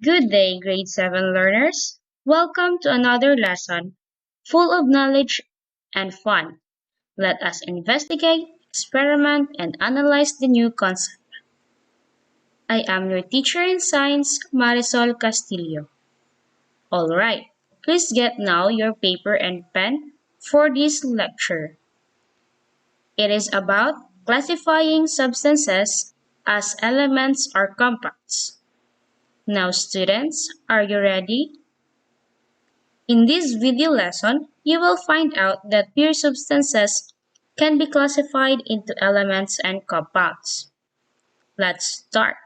Good day, grade 7 learners. Welcome to another lesson full of knowledge and fun. Let us investigate, experiment, and analyze the new concept. I am your teacher in science, Marisol Castillo. Alright, please get now your paper and pen for this lecture. It is about classifying substances as elements or compounds. Now students, are you ready? In this video lesson, you will find out that pure substances can be classified into elements and compounds. Let's start.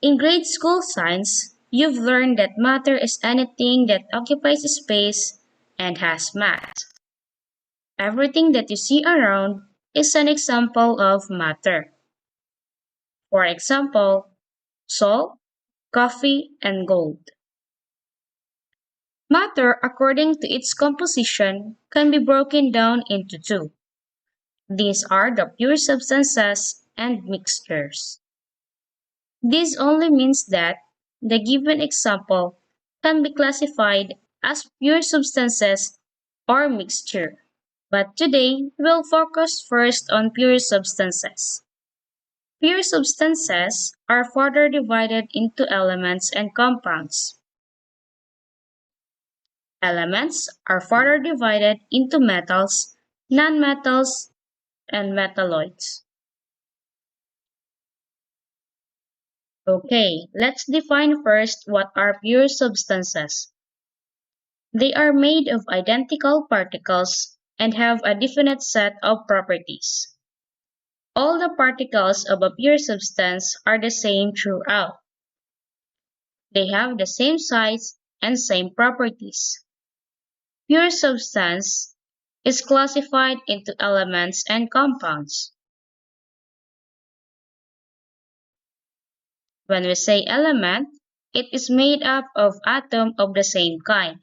In grade school science, you've learned that matter is anything that occupies space and has mass. Everything that you see around is an example of matter. For example, salt, coffee, and gold. Matter, according to its composition, can be broken down into two. These are the pure substances and mixtures. This only means that the given example can be classified as pure substances or mixture. But today, we'll focus first on pure substances. Pure substances are further divided into elements and compounds. Elements are further divided into metals, nonmetals, and metalloids. Okay, let's define first what are pure substances. They are made of identical particles and have a definite set of properties. All the particles of a pure substance are the same throughout. They have the same size and same properties. Pure substance is classified into elements and compounds. When we say element, it is made up of atoms of the same kind.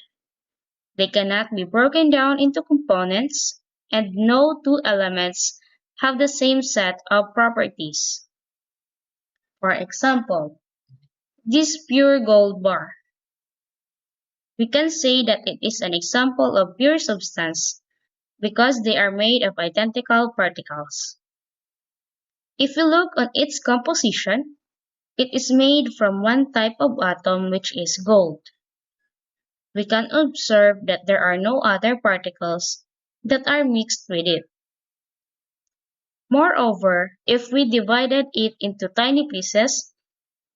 They cannot be broken down into components, and no two elements have the same set of properties. For example, this pure gold bar. We can say that it is an example of pure substance because they are made of identical particles. If you look on its composition, it is made from one type of atom, which is gold. We can observe that there are no other particles that are mixed with it. Moreover, if we divided it into tiny pieces,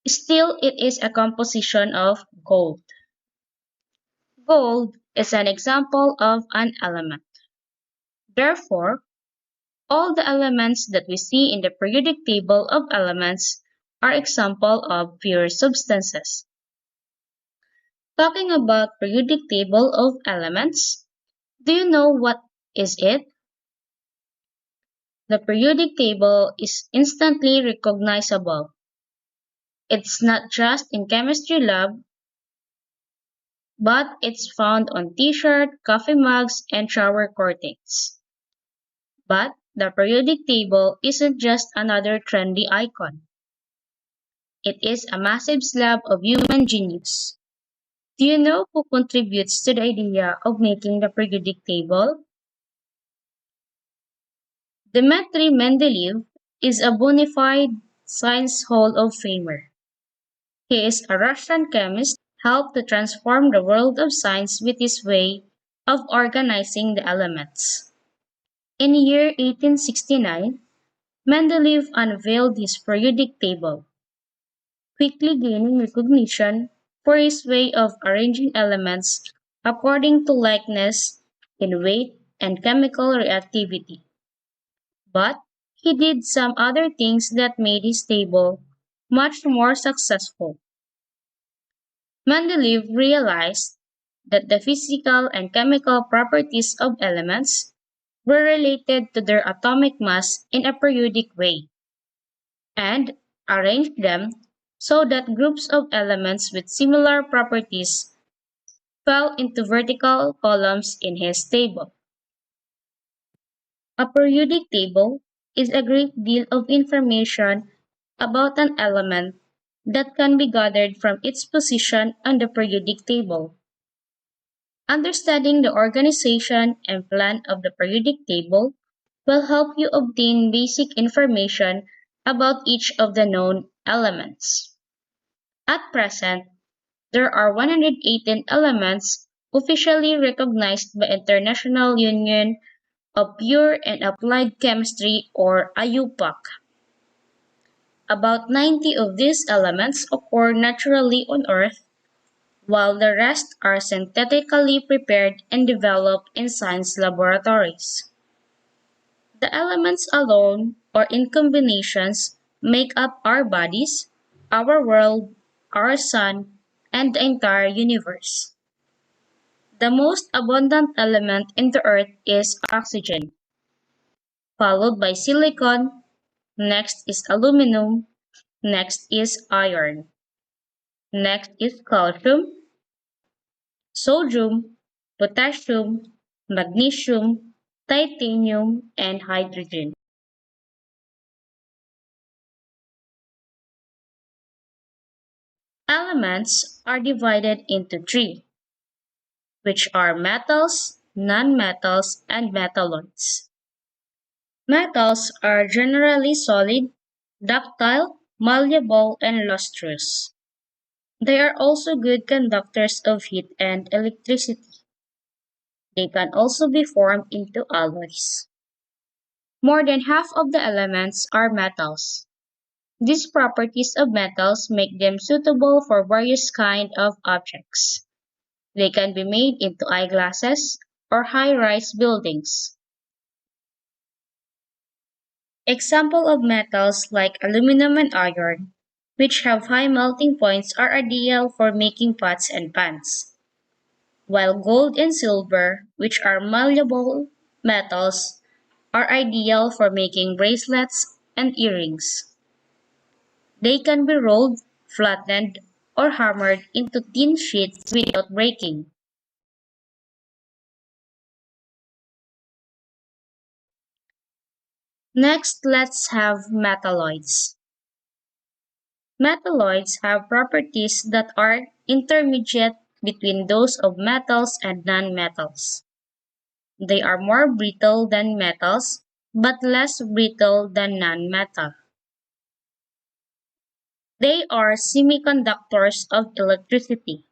still it is a composition of gold. Gold is an example of an element. Therefore, all the elements that we see in the periodic table of elements are examples of pure substances. Talking about periodic table of elements, do you know what is it? The periodic table is instantly recognizable. It's not just in chemistry lab, but it's found on t-shirt, coffee mugs, and shower curtains. But the periodic table isn't just another trendy icon. It is a massive slab of human genius. Do you know who contributes to the idea of making the periodic table? Dmitry Mendeleev is a bona fide Science Hall of Famer. He is a Russian chemist who helped to transform the world of science with his way of organizing the elements. In year 1869, Mendeleev unveiled his periodic table, quickly gaining recognition for his way of arranging elements according to likeness in weight and chemical reactivity. But he did some other things that made his table much more successful. Mendeleev realized that the physical and chemical properties of elements were related to their atomic mass in a periodic way, and arranged them so that groups of elements with similar properties fell into vertical columns in his table. A periodic table is a great deal of information about an element that can be gathered from its position on the periodic table. Understanding the organization and plan of the periodic table will help you obtain basic information about each of the known elements. At present, there are 118 elements officially recognized by International Union of Pure and Applied Chemistry or IUPAC. About 90 of these elements occur naturally on Earth, while the rest are synthetically prepared and developed in science laboratories. The elements alone or in combinations make up our bodies, our world, our sun, and the entire universe. The most abundant element in the earth is oxygen, followed by silicon, next is aluminum, next is iron, next is calcium, sodium, potassium, magnesium, titanium, and hydrogen. Elements are divided into three, which are metals, nonmetals, and metalloids. Metals are generally solid, ductile, malleable, and lustrous. They are also good conductors of heat and electricity. They can also be formed into alloys. More than half of the elements are metals. These properties of metals make them suitable for various kinds of objects. They can be made into eyeglasses or high-rise buildings. Example of metals like aluminum and iron, which have high melting points, are ideal for making pots and pans, while gold and silver, which are malleable metals, are ideal for making bracelets and earrings. They can be rolled, flattened, or hammered into thin sheets without breaking. Next, let's have metalloids. Metalloids have properties that are intermediate between those of metals and nonmetals. They are more brittle than metals, but less brittle than nonmetal. They are semiconductors of electricity.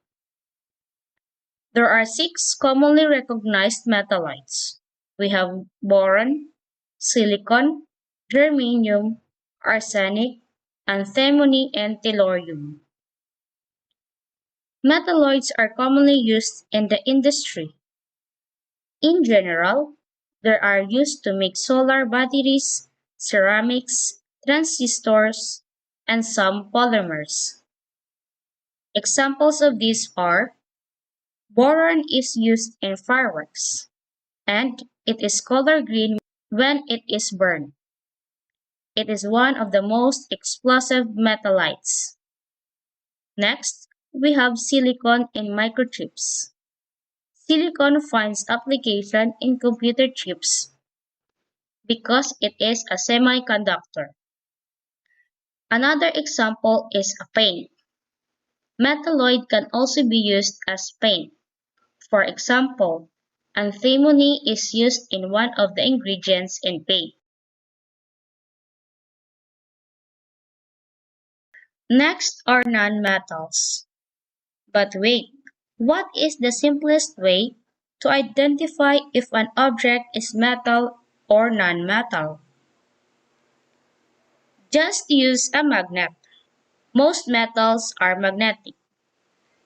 There are six commonly recognized metallites. We have boron, silicon, germanium, arsenic, antimony, and tellurium. Metalloids are commonly used in the industry. In general, they are used to make solar batteries, ceramics, transistors, and some polymers. Examples of these are boron is used in fireworks, and it is color green when it is burned. It is one of the most explosive metallites. Next, we have silicon in microchips. Silicon finds application in computer chips because it is a semiconductor. Another example is a paint. Metalloid can also be used as paint. For example, antimony is used in one of the ingredients in paint. Next are nonmetals. But wait, what is the simplest way to identify if an object is metal or nonmetal? Just use a magnet. Most metals are magnetic.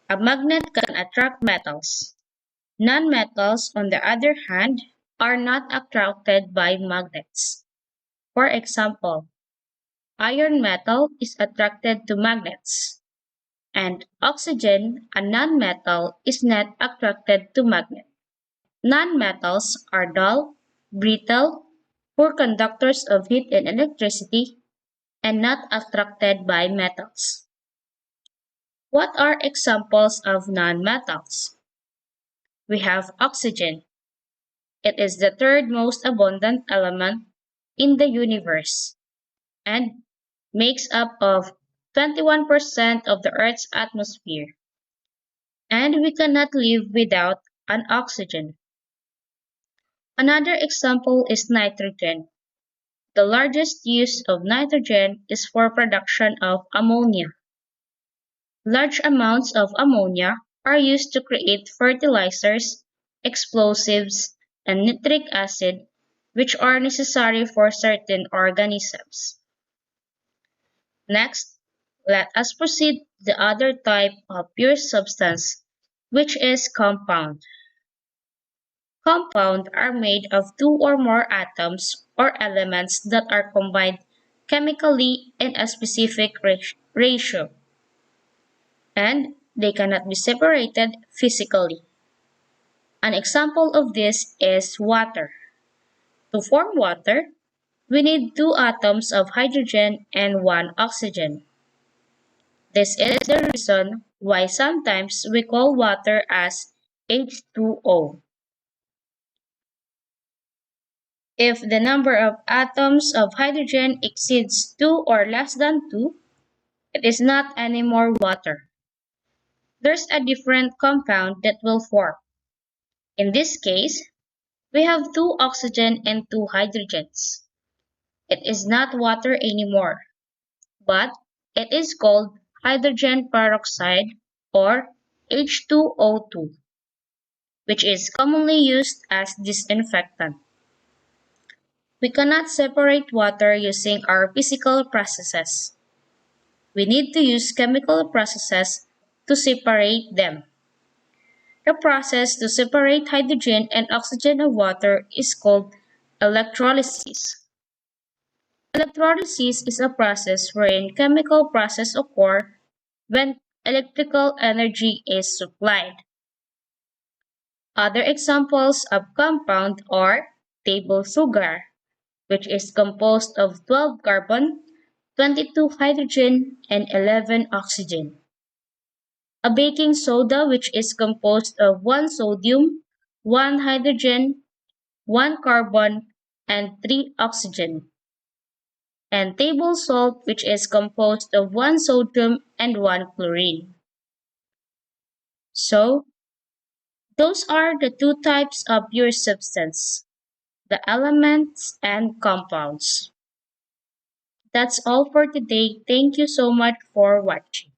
A magnet can attract metals. Nonmetals, on the other hand, are not attracted by magnets. For example, iron metal is attracted to magnets, and oxygen, a nonmetal, is not attracted to magnets. Nonmetals are dull, brittle, poor conductors of heat and electricity, and not attracted by metals. What are examples of nonmetals? We have oxygen. It is the third most abundant element in the universe and makes up of 21% of the Earth's atmosphere, and we cannot live without an oxygen. Another example is nitrogen. The largest use of nitrogen is for production of ammonia. Large amounts of ammonia are used to create fertilizers, explosives, and nitric acid, which are necessary for certain organisms. Next, let us proceed to the other type of pure substance, which is compound. Compound are made of two or more atoms or elements that are combined chemically in a specific ratio, and they cannot be separated physically. An example of this is water. To form water, we need two atoms of hydrogen and one oxygen. This is the reason why sometimes we call water as H2O. If the number of atoms of hydrogen exceeds 2 or less than 2, it is not anymore water. There's a different compound that will form. In this case, we have two oxygen and two hydrogens. It is not water anymore, but it is called hydrogen peroxide or H2O2, which is commonly used as disinfectant. We cannot separate water using our physical processes. We need to use chemical processes to separate them. The process to separate hydrogen and oxygen of water is called electrolysis. Electrolysis is a process wherein chemical process occur when electrical energy is supplied. Other examples of compound are table sugar, which is composed of 12 carbon, 22 hydrogen, and 11 oxygen. A baking soda, which is composed of 1 sodium, 1 hydrogen, 1 carbon, and 3 oxygen. And table salt, which is composed of 1 sodium and 1 chlorine. So, those are the two types of pure substance, the elements and compounds. That's all for today. Thank you so much for watching.